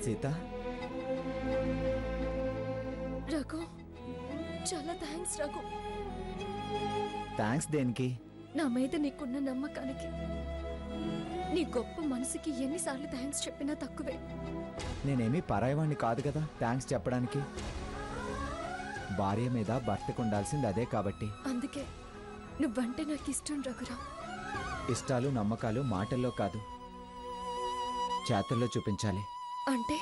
సీత, రఘు, చాలా thanks Raghu. Thanks దేనికి? నా మీద నీకున్న నమ్మకానికి. నీ గొప్ప మనసుకి ఎన్నిసార్లు థ్యాంక్స్ చెప్పినా తక్కువే. నేనేమీ పరాయవాణ్ణి కాదు కదా థ్యాంక్స్ చెప్పడానికి. భార్య మీద భర్తకు ఉండాల్సింది అదే కాబట్టి. అందుకే నువ్వంటే నాకు ఇష్టం రఘురామ్. ఇష్టాలు నమ్మకాలు మాటల్లో కాదు, చేతల్లో చూపించాలి. అంటే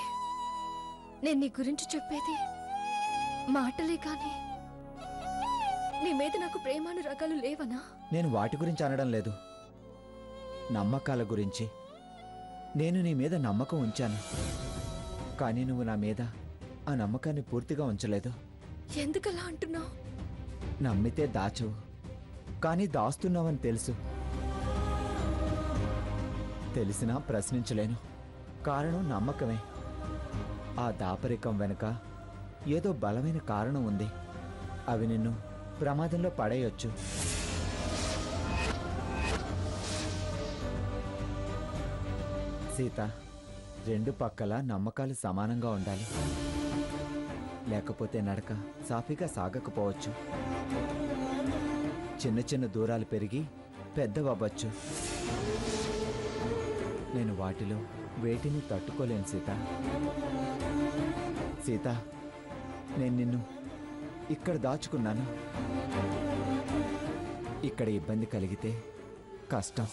నేను నీ గురించి చెప్పేది మాటలే కాని నీ మీద నాకు ప్రేమానురాగాలు లేవనా? నేను వాటి గురించి అనడం లేదు, నమ్మకాల గురించి. నేను నీ మీద నమ్మకం ఉంచాను, కానీ నువ్వు నా మీద ఆ నమ్మకాన్ని పూర్తిగా ఉంచలేదు. ఎందుకలా అంటున్నావు? నమ్మితే దాచవు, కానీ దాస్తున్నావని తెలుసు. తెలిసినా ప్రశ్నించలేను. కారణం నమ్మకమే. ఆ దాపరికం వెనుక ఏదో బలమైన కారణం ఉంది. అవి నిన్ను ప్రమాదంలో పడేయొచ్చు. సీత, రెండు పక్కల నమ్మకాలు సమానంగా ఉండాలి. లేకపోతే నడక సాఫీగా సాగకపోవచ్చు. చిన్న చిన్న దూరాలు పెరిగి పెద్దవవ్వచ్చు. నేను వాటిలో వేటిని తట్టుకోలేను సీత. సీత, నేను నిన్ను ఇక్కడ దాచుకున్నాను. ఇక్కడ ఇబ్బంది కలిగితే కష్టం.